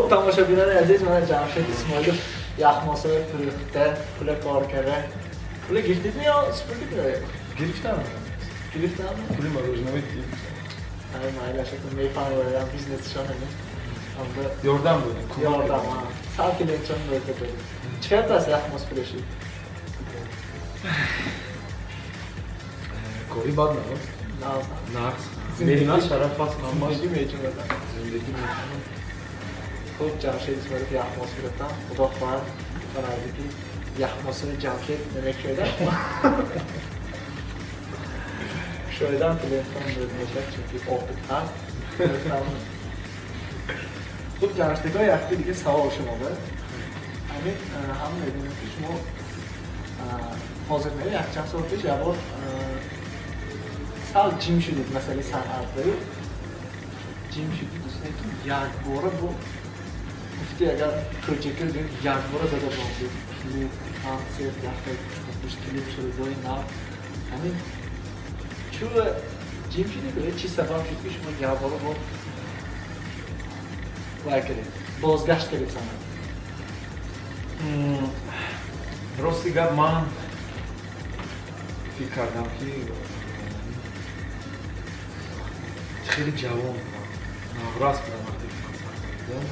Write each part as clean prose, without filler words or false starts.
خب تماشاگران عزیز، من جمشید اسماعیلov یخماسای فروخته پول کار کرده. پول گرفتید یا سپردید یا؟ گرفتم. پول مروژنامه گرفتم. همه مایلش که میفهمم ولی بیزنسشان همین. یاردم بود. یاردم ها. سال که لیچون باید بده. چقدر است یخماس پولشی؟ کاری بد نبود. نه. میدونم شرف هست زندگی میتونم. خب جمشید اسماعیلov یخماس گرفتم. خدا خواهد من نزدیکی یخماسای جمشید نمیکردم. شایدم تلفن میشه چون آفت هست. خب جمشیدگاه یختی دیگه سوال شما بود. همین هم میدونیم که شما حاضر میره یک چند سال پیش یه بار سال جیم شدید مثلا صنعت دارید. جیم شدید دوستان که یک باره با گفتی اگر پروژه کردیم یک باره زده باید کلیپ هم سیف یختی کشت کلیپ شده دایی نو همین چون جیم شدید دارید چی سبب شد که شما یک باره با وای کردید بازگشت کردید صنعت راستی گفت من فکر کردم که خیلی جوان بودم راست بودم وقتی که من سرکار بودم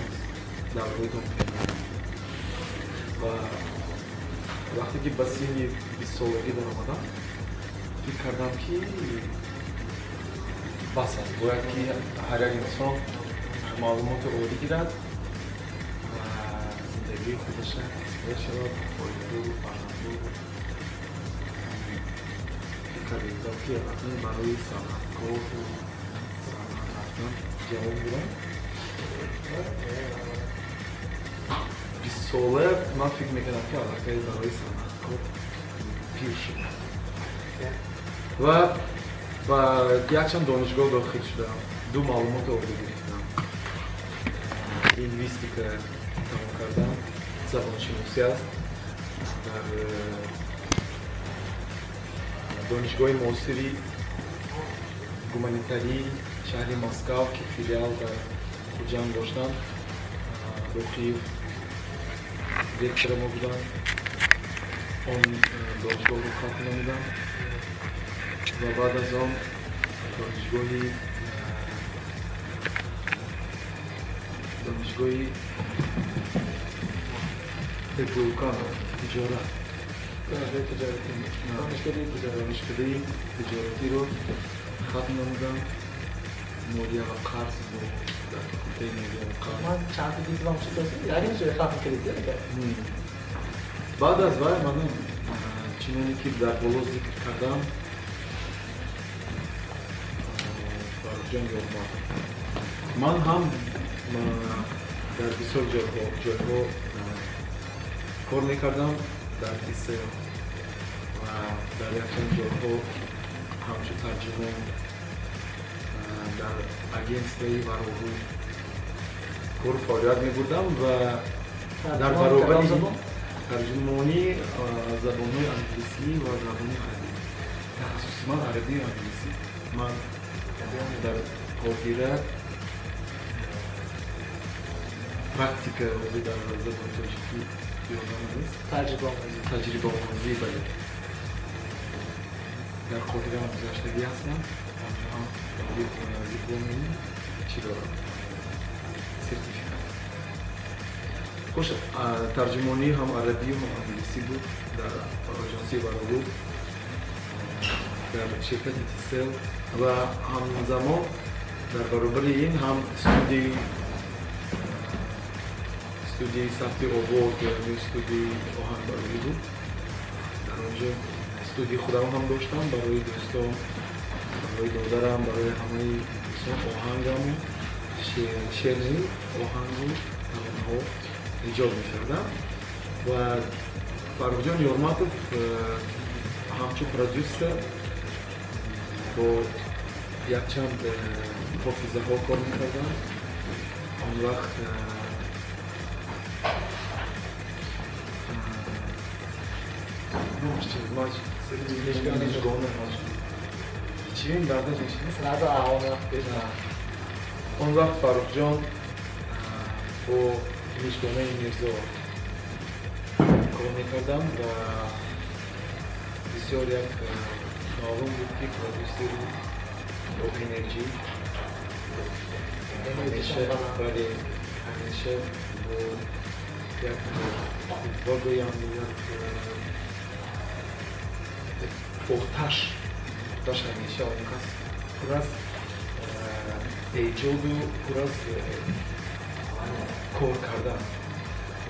در روی دنیا و وقتی که به سن 20 سالگی در آمدم فکر کردم که بس است باید که هر یک انسان معلومات عالی گیرد و زندگی خودش استفاده شود پایدار و فرهنگی فکر کردم که وقتی برای صنعتکار و صنعت رفتن جوان بودم 20 ساله من فکر میکردم که علاقه برای صنعتکار پیر شد و یک چند دانشگاه داخل شدم دو معلومات عالی گرفتم لینگویستیک تمام کردم زبانشناسی است در دانشگاه معاصری گومانیتاری شهر مسکو که فیلیال در خوجند داشتم رقیب رکتر ما بودم آن دانشگاه رو ختم نمیدم و بعد از آن دانشگاهی پتروکان تجارت دانشگاه تجارتی رو ختم نمیدم مولی و قرص رو در کلته مولی و قرص من چند دیپلم شده یعنی چه ختم کردید بعد از وای من چنانی که در بالا ذکر کردم فرجان یادم من هم در بسیار جاها کار میکردم در تیسه و در یکچند جاها همچون ترجمان در اگنسیه برابر کار فعالیت میبردم و در برابر ترجمانی زبان‌های انگلیسی و زبان عربی تخصص من عربی و انگلیسی من در قاهره پرکتیک روزی در زبان تاجیکی یادم نیست تجربه آموزی بله در قاهره هم گذشتگی هستم آنجا هم دیپلمی چی دارم سرتیفیکات خوش ترجمانی هم عربی و انگلیسی بود در آژانسی برابر در شرکت تیسل و همزمان در برابر این هم استودیوی ثبت آواز یعنی استودیوی آهنگسازی بود در آنجا استودیوی خودم هم داشتم برای دوستان برای دادرم برای همه دوستان آهنگم و شعری آهنگ و ترانه‌ها ایجاد می‌کردم و فرخ جان یورماتوف همچون پرودیوسر با یک چند حافظه ها کار می‌کردم آن وقت اون وقت فرخ جان бо нишонаи мирзо кор мекардам ва бисёр як маълум буд ки продюсери бо энерҷӣ ҳамеша бо як вагӯям як оташ ҳамеша он кас пур аз эҷоду пур аз кор кардан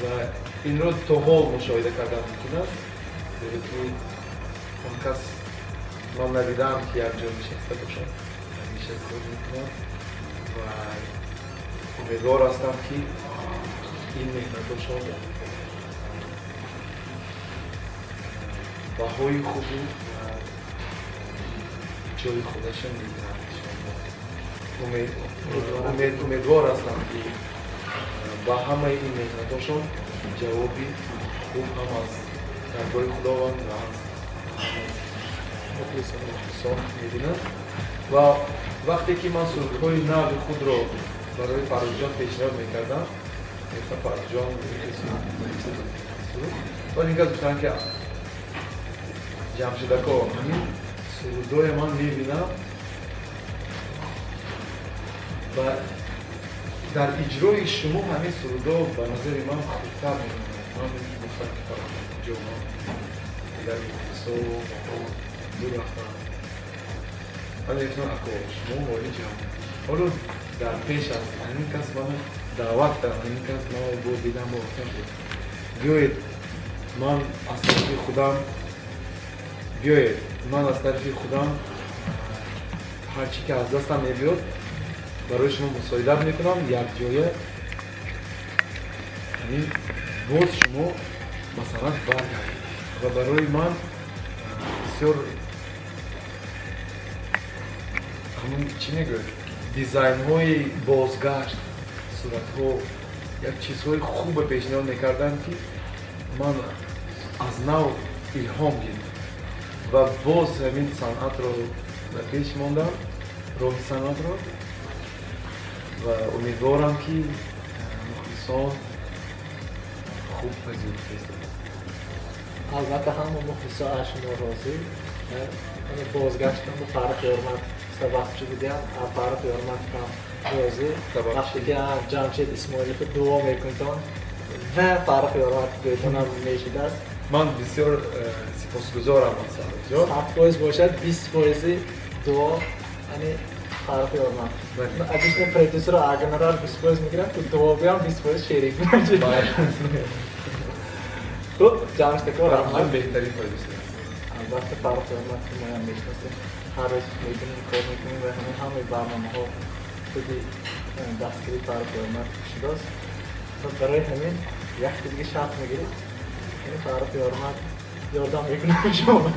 ва инро то ҳол мушоҳида кардан мекунад зеро ки он кас ман надидаам ки якҷо нишаста бошад ҳамеша кор мекунад ва умедвор ҳастам ки ин меҳнатошо баҳои худу ва ҷои худашо мегирад умедвор ҳастам ки ба ҳамаи ин меҳнатошон ҷавоби хуб ҳам аз даргоҳи худованд ва аз мухлисон мебинад ва вақте ки ман сурудҳои нави худро барои Фаррухҷон пешниҳод мекардам Фаррухҷон вале ин кас гуфтанд ки ҷамшидако ҳамин сурудҳои ман мебинам ва дар иҷрои шумо ҳамин сурудҳо ба назари ман хубтар мемонад. Ман гуфтам ки Фаррухҷон дигар ҳисо дур рафтам. Вале гуфтам ако шумо ҳолиҷам ҳоло дар пеш аз ҳамин кас мана даъват кард ҳамин кас мана бо дидам бо гуфтам биёед ман аз тарафи худам биёед ман аз тарафи худам ҳар чӣ ки аз дастам мебиёд барои шумо мусоидат мекунам якҷоя ҳамин боз шумо масалан баргардед ва барои ман бисёр ҳамон чӣ мегӯяд дизайнҳои бозгашт суратҳо як чизҳои хубе пешниҳод мекарданд ки ман аз нав илҳом гирифтам ва боз ҳамин санъатро дар пеш мондам роҳи санъатро ва умедворам ки мухлисон хуб пазир хестад. Албатта ҳама мухлисо аз шумо розӣ. Бозгаштам ба Фаррухи Ҳурмат сабабчи будем, а Фаррухи Ҳурмат ҳам розӣ. Вақте ки Ҷамшед Исмоилов дуо мекунтон ва Фаррухи Ҳурмат бетонам мешидад. Ман бисёр сипосгузорам аз Фаррухҷон. 100% бошад, 20% дуо ани Фаррухи Ҳурмат. Обычно продюсер гонорар 20% мегирад, то дуо биям 20% шерик мешавад. Хуб, Ҷамшедко раҳмат. Беҳтарин продюсер. Албатта Фаррухи Ҳурмат моям мешнасем. ҳар рӯз мекунем, кор мекунем ва ҳамаи барномаҳо худи дастгири Фаррухи Ҳурмат шудааст. Барои ҳамин як дига шарт мегиред. Фаррухи Ҳурмат ёрдам мекунад шумо.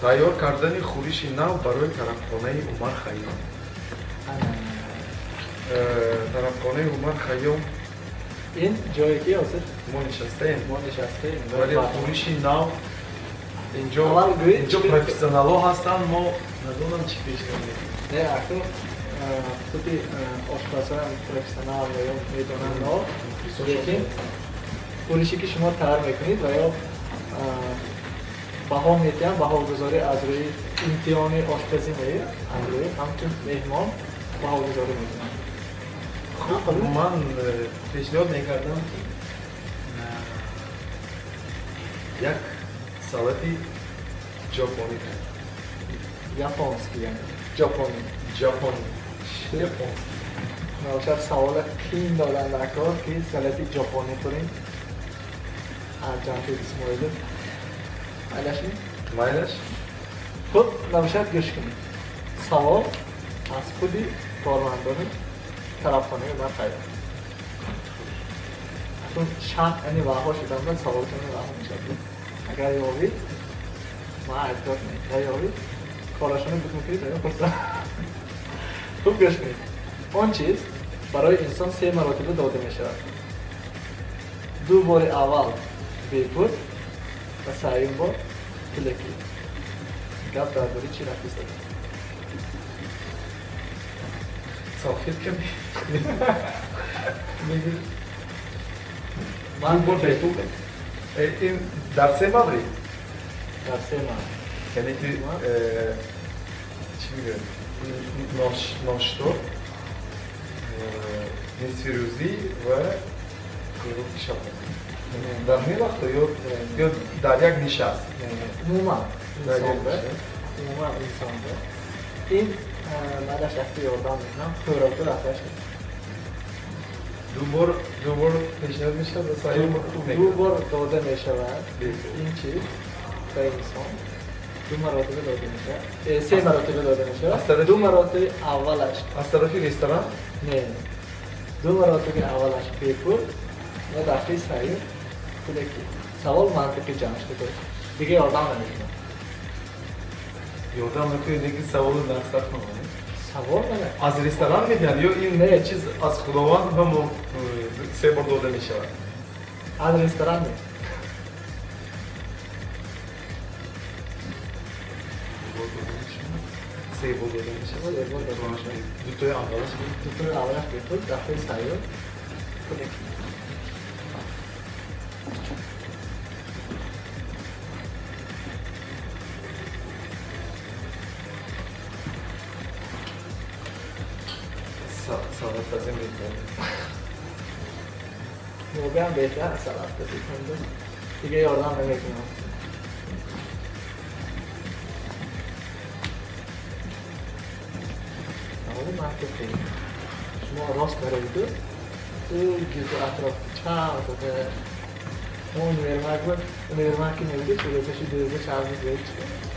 тайёр кардани хӯриши нав барои тарабхонаи Умар Хайём. Тарабхонаи Умар Хайём ин ҷое ки ҳозир мо нишастаем. Вале хӯриши нав инҷо профессионалҳо ҳастанд, мо надонам чӣ пешниҳод мекунем. Не, ахтор худи ошпазҳоям профессионал медонанд, лекин хӯрише ки шумо тайёр мекунед ва ё баҳо медиҳам, баҳогузорӣ аз рӯи имтиҳони ошпазӣ меояд, аз рӯи ҳамчун меҳмон баҳогузорӣ мекунам. Ман пешниҳод мекардам ки як салати ҷопонӣ кард. Японский яъне ҷопонӣ. набошад савола қиин додан дар кор ки салати ҷопонӣ хӯрем аз Ҷамшед Исмоилов. Майлашми? Майлаш. Хуб, набошад гӯш кунед. Савол аз худи кормандони тарабхонаи Умар Хайём. چون شرط یعنی واقعا شدم من سوال کنم واقعا میشد اگر یاوید ما اجازه نمیده یاوید کارشون بکنم که دیگه پس خوب گوش کنید آن چیز برای انسان 3 مراتبه داده می شود 2 بار اول بهبود و 3 بار پلکی گپ درباره چی رفتی سافیت که من بار بهتون این درسه مبری درسه من یعنی که چی میگه ناشتا نصف روزی و گروه شب در می وقت یا در یک نشست عموما در یک انسان نشست عموما انسان این من در شخصی یادم میکنم توراتو رفتش دو بار پیشنهاد میشه و سعی دو بار داده میشود این چیز به انسان دو مراتبه داده میشه سه مراتبه داده میشه دو مراتبه اولش از طرف رستوران نه دو مراتبه اولش پیپور و دفعه سعی کلکی سوال منطقی جمع شده دیگه یادم نمیکنم یادم نکنه دیگه سوال نقصد کنم سوال نه از رستوران میدن یا این نه. چیز از خداوند هم سه بار داده میشود از رستوران نه سه بار داده میشود سه بار داده میشود. دو تای اولش دو تا اولش پیپور دفعه سعی کلکی سالت از این میکنه موقع هم بهتر از سلام کسی کنده دیگه یادم نمیکنم سوال منطقی شما راست برایده تو گیرد اطراف چند داده اون ورمک بود اون ورمک که نمیده چه روزشی دوزه چند روز چه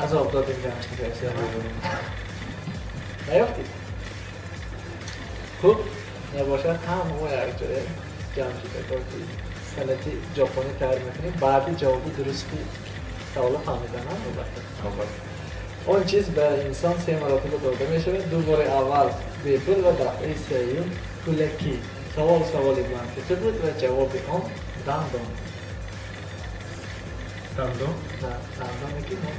از آب دادیم جمعشتی که اصلا نیافتید خوب نباشد هم ما یک جای جمعشتی که سنتی ژاپنی تر میکنیم بعدی جوابی درستی سوال فهمیدن هم البته اون چیز به انسان سه مراتب داده میشه دو بار اول بیپول و دفعه سوم کلکی سوالی منطقی بود و جواب آن دندان دندان نه دندان که ما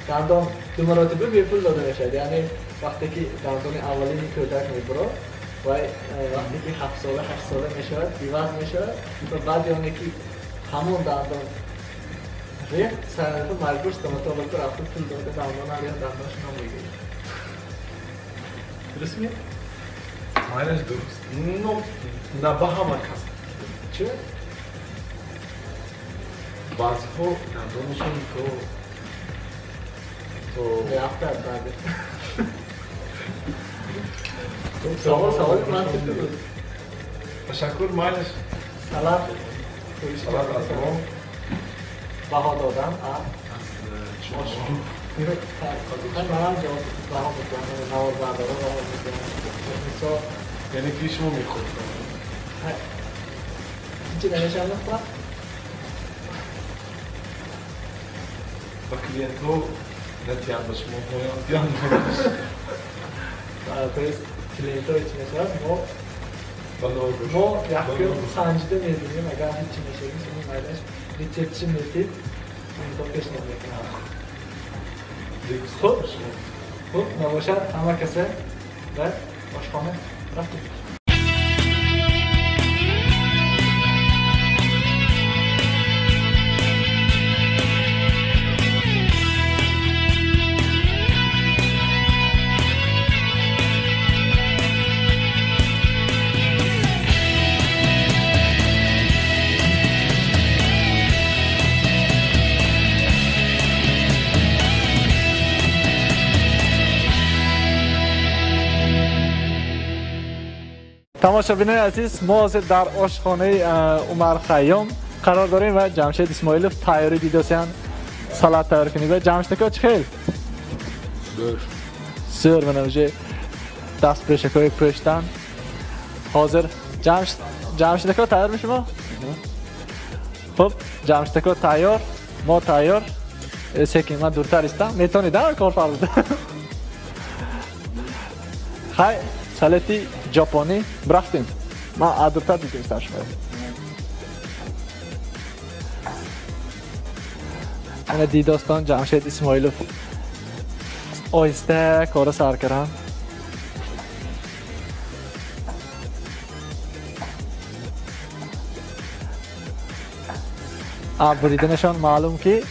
دندان دو مراتبه بیپول داده میشه یعنی وقتی که دندان اولینی کودک میبره و وقتی که 7 ساله 8 ساله میشه دیوز میشه و بعد یعنی که همون دندان ریخت سرنتو مجبور استماتولوگ رو رفته پول داده دندان علیه دندانش نمیگیره درست میاد؟ مایلش درست نه به همه کس چه؟ بعضی ها دندانشون تو ریخته از بعده سوال منطقی بود تشکر مایلش سلام سلام از ما بها دادم از شما من جواب بها میکنم نوار برداره بها میکنم یعنی که شما میخورد چی نمیشم نخواه؟ با کلینت ها نتیان با شما دیان باید کلینت ها چی میشود ما یک سنجیده میدونیم اگر هیچی میشودیم شما مایلش ریسپشن میدید اون پیش نمیکنم خوب نباشد همه کسه و آشخانه رفتیم تماشابینان عزیز ما در آشخانه عمر خیام قرار داریم و جمشید اسماعیلوف تیاری دیداسیان سالات تیار کنیم و جمشید که چه خیل؟ سر منوجه دست پرشکای پرشتن حاضر جمشید که تیار میشه ما؟ خب جمشید که تیار ما تیار سیکی من دورتر استم میتونید کار فرده خای سالتی ژاپنی برفتیم ما عادت دیدیم استاش انا دی دوستان جمشید اسماعیلوف آهسته کار سر کردم بریدنشان معلوم که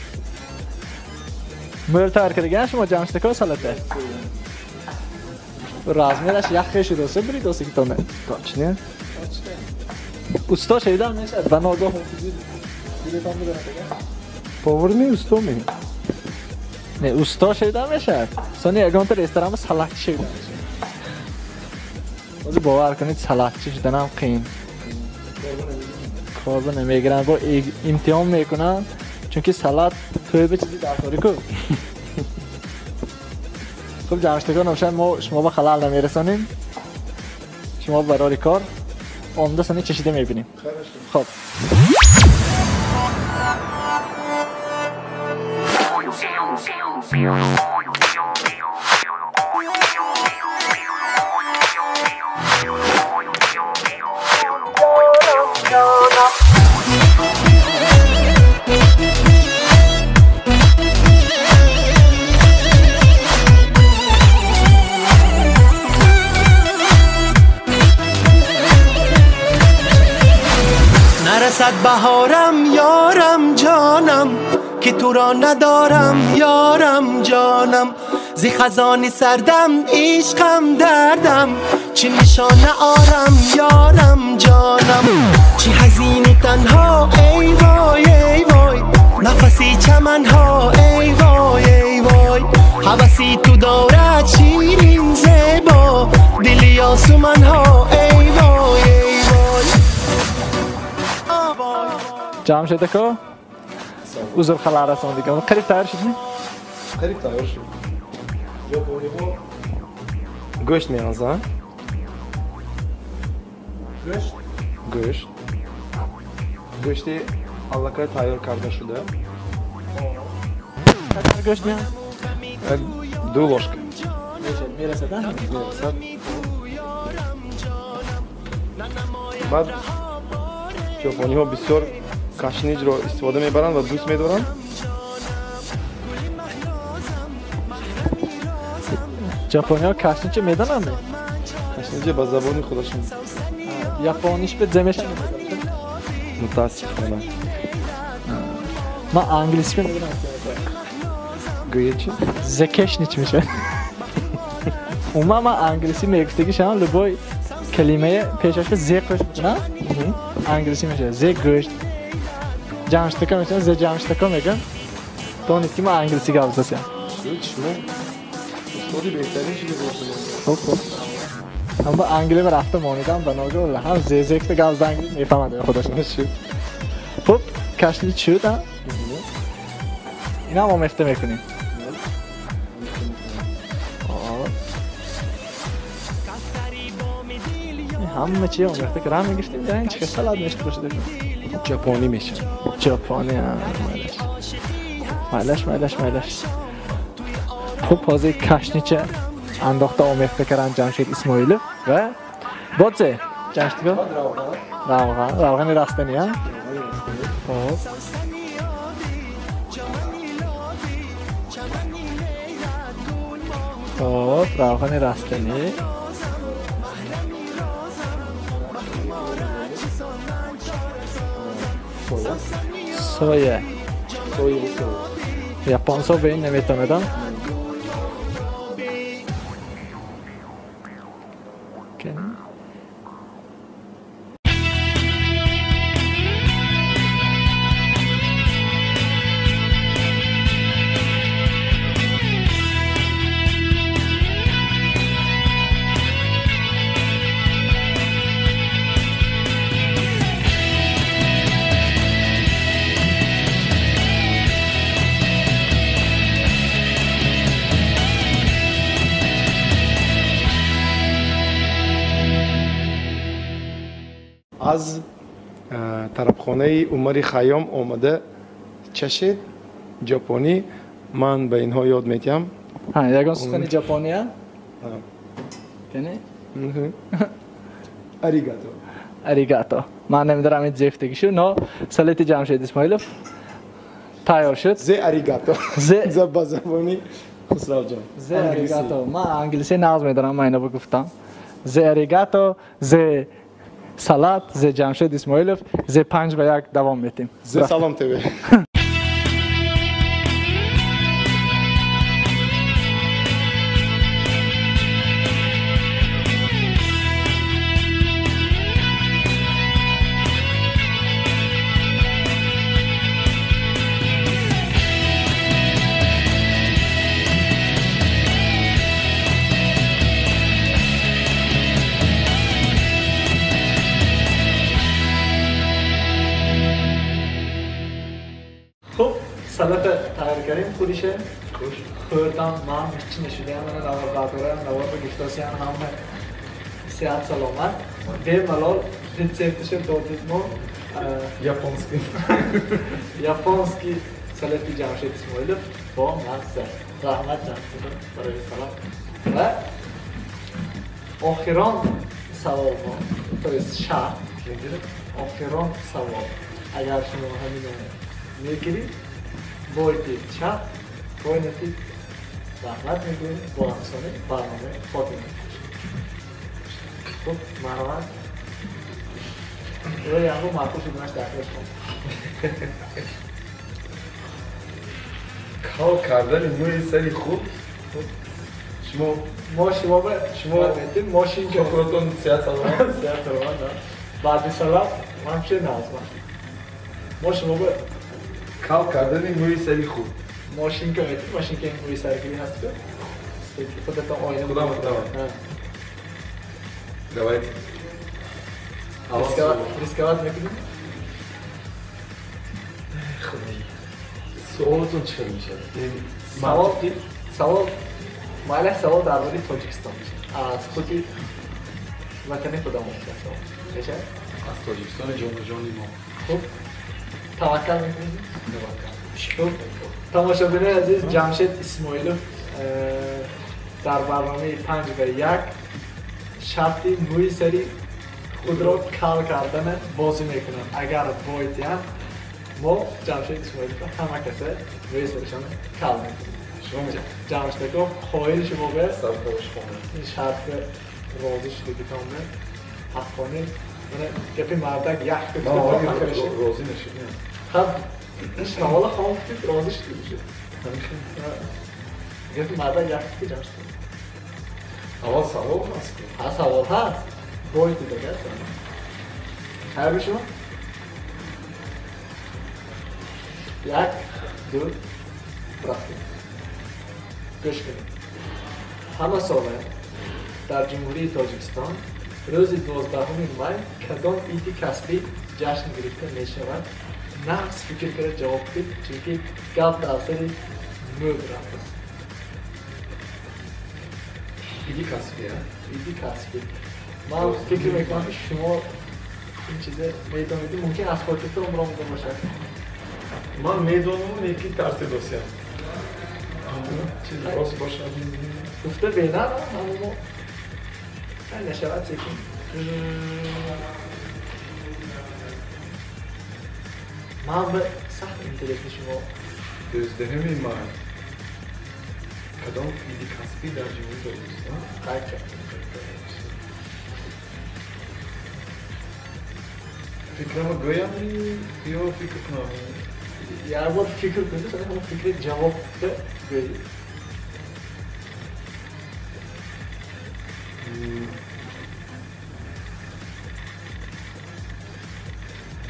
مر تر کردن شما جمشید کار سالته رازمیرش یخ شده سه برید دوستی که تو نه کاچ نه اوستا شیدم میشه بناگاه دیدم میدونم پاور می اوستا می نه اوستا شیدم میشه سونی اگانت رستوران سالات شیدم میشه ولی باور کنید سالات شدنم قین کارو نمیگیرن با امتحان میکنن چون که سالات توی به چیزی داخلی کو خب جمشتگان نمیشه ما شما با خلال نمیرسانیم شما برای کار عمده سنی چشیده میبینیم خب نرسد بهارم یارم جانم که تو را ندارم یارم جانم زی خزانی سردم عشقم دردم چی نشانه آرم یارم جانم چی حزینی تنها ای وای ای وای نفسی چمن ها ای وای ای وای حوثی تو دارد شیرین زیبا دلی آسومن ها ای وای ای وای جمع شده که اوزر خلا رسان دیگه قریب تایر شد نه؟ قریب تایر شد ژاپنی ها گوشت میانزن گوشتی аллакай тайёр карда шуда چقدر گوشت میان؟ 2 ложка میرسد نه؟ میرسد بعد ژاپنی ها بسیار کشنیج را استفاده میبرند و دوست میدارند ژاپنی ها کشنیج میدونن نه؟ کشنیج با زبانی خودشون یابانیش به زمشن متاسفانه من انگلیسی میدونم گویه چی؟ زکشنیچ میشه اوما من انگلیسی میگفتگی شما لبای کلمه پیشش به زی خوش میکنم انگلیسی میشه زی گوشت جمشتکا میشه زی جمشتکا میگم تو نیست که من انگلیسی گفت دستیم شما استادی بهترین شده خب خب هم با انگلی رفته مانیدم بناگه هم زی زی که گفت انگلی میفهمده خودشون خب کشنیچ شد اینا هم آمخته میکنیم همه چی آمخته که راه میگشتیم در این چه سلاد میشت باشه دیگه ژاپنی میشه ژاپنی مالش خب پازه کشنیچه انداخته آمخته کردن جمشید اسماعیلوف و بادزه جمشیدگاه روغن رستنی ها خب روغن رستنی سویا یاپانسا به این نمیتونم از طرفخانه عمر خیام آمده چشید ژاپنی من به اینها یاد میدم یگان سخنی ژاپنی یعنی اریگاتو. اریگاتو. من نمیدونم این جفتگیشو نه سلطه جمشید اسماعیلوف تیار شد. ز اریگاتو. ز بازمونی خسرو جان. ز اریگاتو. من انگلیسی ناز میدونم من اینو بگفتم. ز اریگاتو ز سلات ز جمشید اسماعیلوف ز 5-1 دوام میتیم. ز سلام تبه. سلات تغییر کردیم خودشه خوردم من چی نشدیم من نوار نوار گفتاسیان هم صحت سلامت به ملال ریسپتش دادید ما یاپونسکی سلات جمشید اسماعیلوف با مزه رحمت جان برای سلام و آخران سوال ما تو است شهر آخران سوال اگر شما همین میگیرید بایدید شب باید زحمت میگویم با همسانه برنامه خاتمه خب مرحمت روی همون مرکوش بونش داخلش کنم کار کردن موی سری خوب شما بایدید ماشین که خودتون سیاد سلامت سیاد سلامت بعد سلام همشه نازمان ما شما باید کار کردن موی سری خوب ماشین که میتونی ماشین که موی سرگیری هست خودتا آینه خدا دوایت ریسکوات میکنیم خودی سوالتون چه میشه؟ سوال ماله سوال درباره تاجیکستان میشه از خودی وطن خودمون سوال میشه؟ از تاجیکستان جان ما خوب توکل میکنیم؟ خوب تماشاگران عزیز جمشید اسماعیلوف در برنامه 5-1 شرطی موی سری خود را کار کردن بازی میکنن اگر باید هم ما جمشید اسماعیلوف همه کسی موی سرشان کار میکنیم جمشید که خواهی شما به این شرط راضی شده بکنه افغانی گفی مردک یک کفته راضی نشید خب شمال خواهم کفت راضی شده بشه گفی مردک یک کفته جمشید اول سوال هست هست سوال هست باید دیگه هست خیر بشون 1 2 رفتیم گوش کنیم همه ساله در جمهوری تاجیکستان روز 12 می کدام ایدی کسبی جشن گرفته می شود نقص فکر کرده جواب دید چونکه گفت در سری نود رفت است ایدی کسبی ها؟ ایدی کسبی من فکر میکنم که شما این چیزه میدونید ممکن از خودت عمرم بوده باشه من میدونم یکی ترس دوستی هست چیزی راست باشه گفته بینه اما این نشود سیکیم من به سخت اینتلیجنس شما دزدهمی من کدام ایدی کسبی در جمهوری تاجیکستان قید کرد فکرم گویم یا فکر کنم یه بار فکر کنید شده همون فکر جواب بگید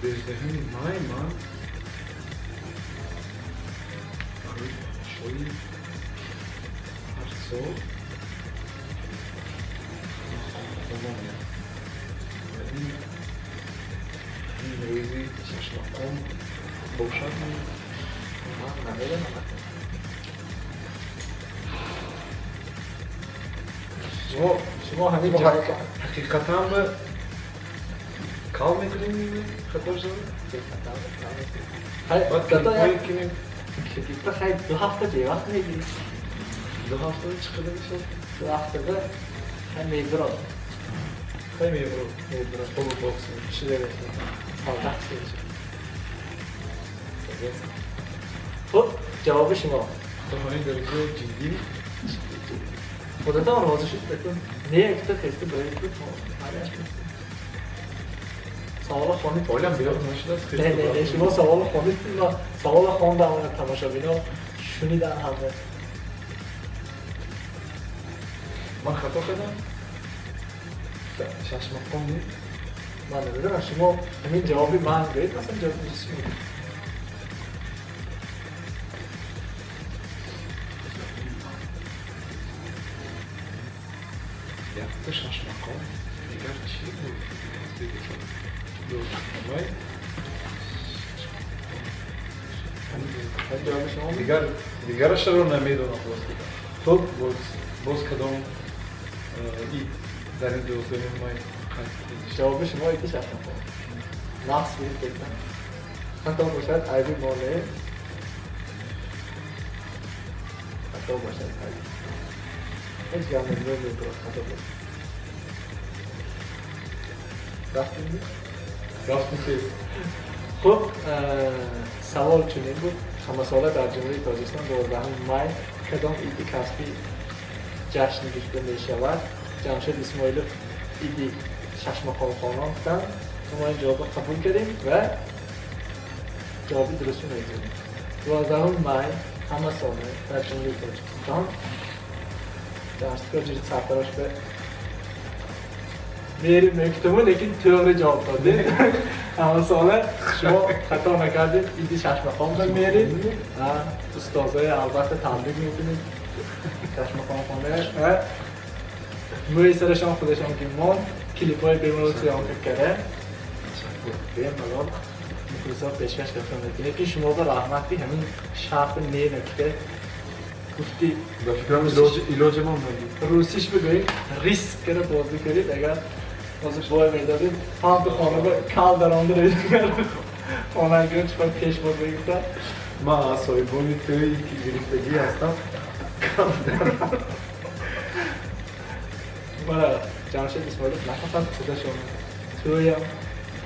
دزدهمی من شوی هر سال این روزی ششمقام باشد من نمیدونم شما همین جواب حقیقتا به کال میکنیم خطر شده؟ خیلی 2 هفته جای وقت میگیری 2 هفته چقدر میشه؟ 2 هفته میبرو خیلی میبرو میبرو خوب بوکس چی داره سالت خب جواب شما تا همین درجه جدی خودت هم راضی شد بکن نه یک تا تست برای تو سوال خونید حالا زیاد نشده است نه شما سوال خونید و سوال خوندم تماشابینا شنیدن همه من خطا کردم شش مقام نیست من نمیدونم شما همین جوابی من گوید مثلا جواب نیست یک شش مقام دیگر چی بود؟ دو مقام جواب شما دیگرش رو نمیدونم خب باز کدام ای در این دوزه مای جواب شما یکی شش مقام نقص بید بکنم حتی باشد عیبی ماله حتی باشد عیبی هیچ گرم نمیده میبرد حتی باشد رفتیم رفتیم خب سوال چنین بود همه ساله در جمهوری تاجیکستان 12 مای کدام ایدی کسبی جشن گرفته می شود جمشید اسماعیلوف ایدی شش مقام خواندن بودند ما این جواب قبول کردیم و جوابی درست می‌دیم 12 مای همه ساله در جمهوری تاجیکستان دانشگاه جدید سرپرش به میری مکتوبه لیکن تئوری جواب دادید همه ساله شما خطا نکردید ایدی شش مقام رو میرید استادای البته تبلیغ میکنید شش مقام خونده و موی سرشان خودشان که من کلیپ های بیمروسی هم کرده بیم ملال مخلصا پیشکش کردن میکنه که شما به رحمتی همین شرط نی نکته گفتی با فکرم ایلاج ما نگید روسیش بگوییم ریسک کرده بازی کرید اگر از بای میدادید هم تو خانه با کل در آن درید خانه گرد چکار پیش باز بگیفتن من صاحبانی توی که گرفتگی هستم برای جمشید اسماعیلوف نفقط صداشون توی هم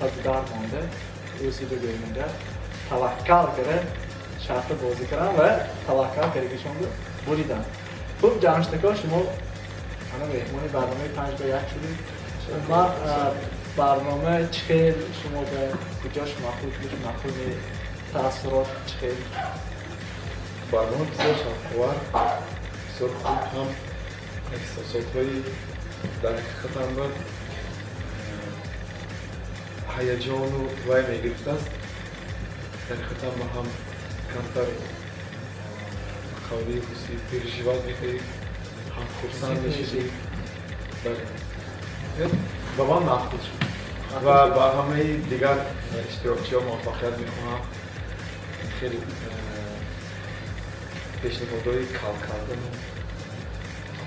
تدیدار مانده روسی بگوییم اینجا توکل کرده شرط بازی کردن و توکل کردگیشون رو بریدن خب جمشیدکا شما انا مهمون برنامه 5 به 1 شدید ما برنامه چخیل شما به کجاش مخلوط بود مخلوط تاثیرات چخیل برنامه بسیار شاخوار بسیار خوب هم احساسات هایی در حقیقت هم باید هیجان و وای میگرفت است در حقیقت هم کمتر قولی خوصی پیرشیوات میخوایی هم خورسان میشید با من مخلوط شد و با همه دیگر اشتراکچی ها موفقیت میخواهم خیلی پیشنهادهای کال کردن و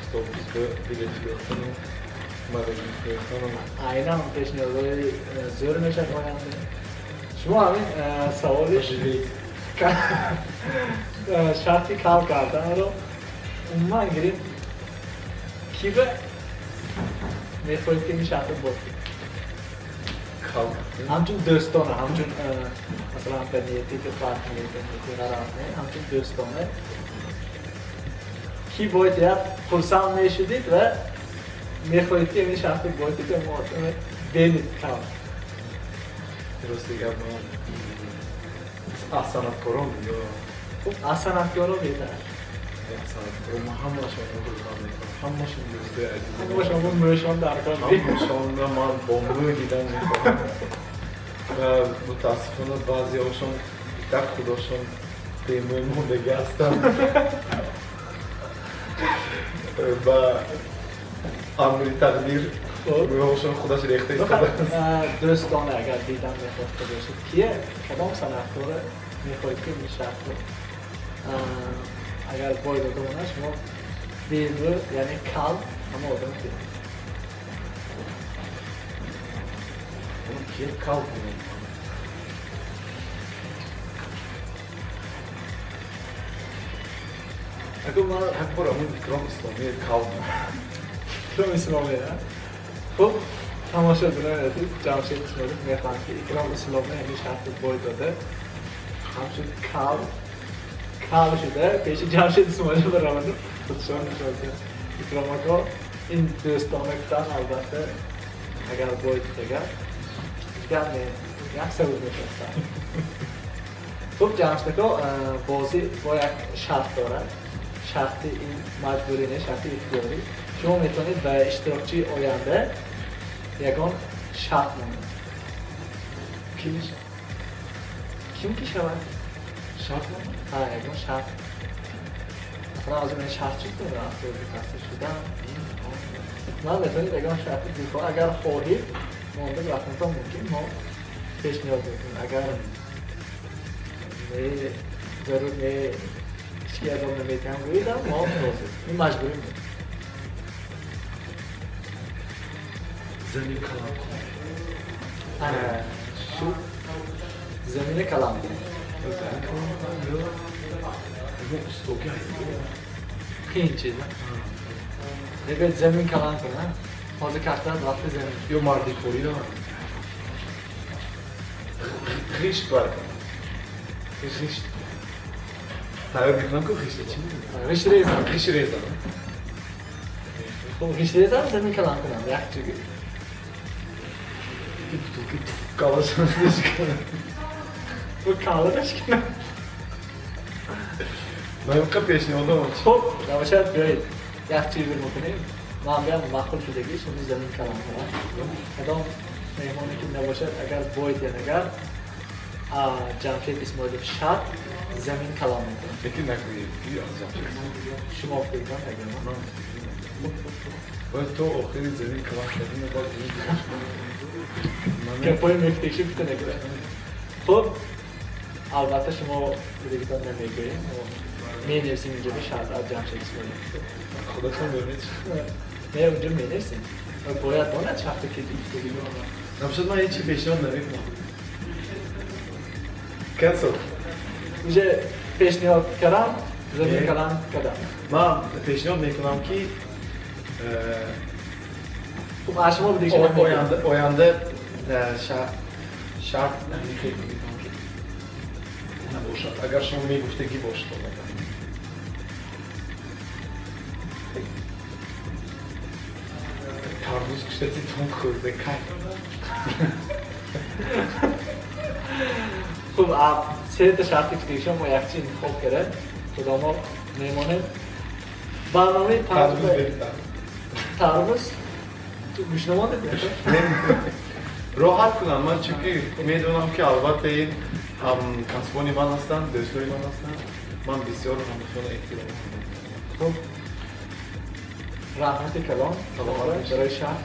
اتوبوس به بیلیت گرفتن و مدرسه گرفتن و عینا هم پیشنهادهای زور میشه کننده شما همین سوالی شرطی کال کردن رو عموما گیریم کی به میخواید که این شرط بود کال همچون دوستانه همچون مثلا به نیتی که فرق میکنه همچون دوستانه کی باید یک خورسان میشدید و میخواید که این شرط باید که محاطمه بینید کال درست دیگر من احسانتکاران یا خب احسانتکارا بهتر احسانتکاران ما همه شما رو میکنم همه شما دوسته عزیزی همه شما موشان در کار همه شما من بامروی دیدن میکنم و متاسفانه بعضی هاشون در خداشون پیمون موندگی هستن و امری تقدیر هاشون خودش ریخته ایستاده دوستانه اگر دیدن میخواسته باشید کیه؟ کدام صنعتکاره میخواید که این شرط رو اگر باید آدمانه شما بیرو یعنی کل همه آدم که اون کیه کال کنیم اگر من اکبر همون اکرام اسلامی کال اکرام اسلامی نه. خب تماشا کنید جمشید اسماعیلوف میخوان که اکرام اسلامی یعنی شرط باید داده همچون کال شده پیش جمشید اسماعیلوف روانه خودشان نشده اکرام ها این دوستانه کتن البته اگر باید دیگر دیگر یک سه روز میشستن. خب جمشید ها بازی با یک شرط دارد. شرط این مجبوری نه، شرط اختیاری. شما میتونید به اشتراکچی آینده یگان شرط نمید. کی میشه؟ کیم که شود؟ شرط نمید؟ ها یگان شرط. مثلا از این شرط چی کنید؟ افرادی کسته شدن. من میتونید یگان شرط دیگه اگر خواهید مانده براتون ممکن ما پیشنهاد میکنیم. اگر نه ضرور نه هیچکی از آن نمیتونم گویدم ما روزید. این مجبوری میکنیم. زمین کلام کنم. شو زمین کلام کنم. زمین کلام کنم یا اگه استوگه خیلی چیزه. نگوید زمین کلام کنم. حاضر کشتن رفت زمین. یا مردی خوری دارم. خیشت برکن. خیشت. تایید میکنم که خیشت چی میگه؟ ریش ریزم. خیشت ریزم. خب ریش ریزم زمین کلام کنم. یک چیزی. کالاشونش کنم. تو کالاشش کنم. من که پیشنهاد دارم. خب نباشد بیایید یک چیزی میکنیم. من بیام مخول شدگی شما زمین کلام کنم. ادام مهمانی که نباشد اگر باید یا نگر جمشید اسماعیلوف شرط زمین کلام میکنم. یکی نکنید کی آزاد شما فکر کنید اگر من باید تو آخری زمین کلام کردیم بعد که پای مفتیشی بکنه گره. خب البته شما دیگران نمیگوییم می نویسیم اینجا به شرط از جمشید اسماعیلوف. خودتون ببینید نه اونجا می نویسیم باید داند شرطی که دیگه نباشد من هیچی پیشنهاد نمیکنم. کنسل. اینجا پیشنهاد کردم زمین کلام کردم. من پیشنهاد میکنم که خب از شما بدیشم آینده شرط نمیکنم که نباشد. اگر شما میگفتگی باشد ترمز کشتی تون کرده کن. خب سه تا شرطی که دیگه شما یک چیز انتخاب کرده خدا ما میمانه برنامه ترمز تو گوشنمانه دیده راحت کنم من چونکه میدونم که البته این هم کسبانی من هستن دوستای من هستن من بسیار همشون احترام خب رحمت کلام برای شهر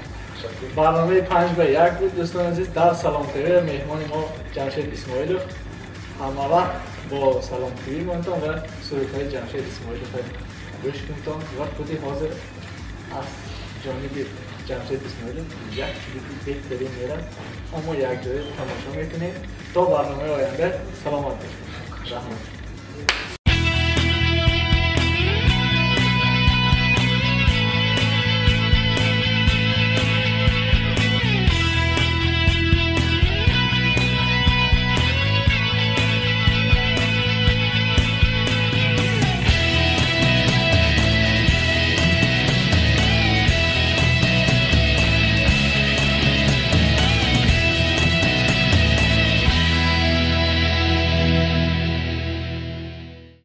برنامه 5-1 بود. دوستان عزیز در سلام تیوی مهمان ما جمشید اسماعیلوف همه وقت با سلام تیوی مانتان و سرودهای جمشید اسماعیلوف گوش کنتان وقت بودی حاضر از جانب جمشید اسماعیلوف یک کلیپی بیت داریم میرن اما یک جای تماشا میکنیم تا برنامه آینده سلامت باشید. رحمت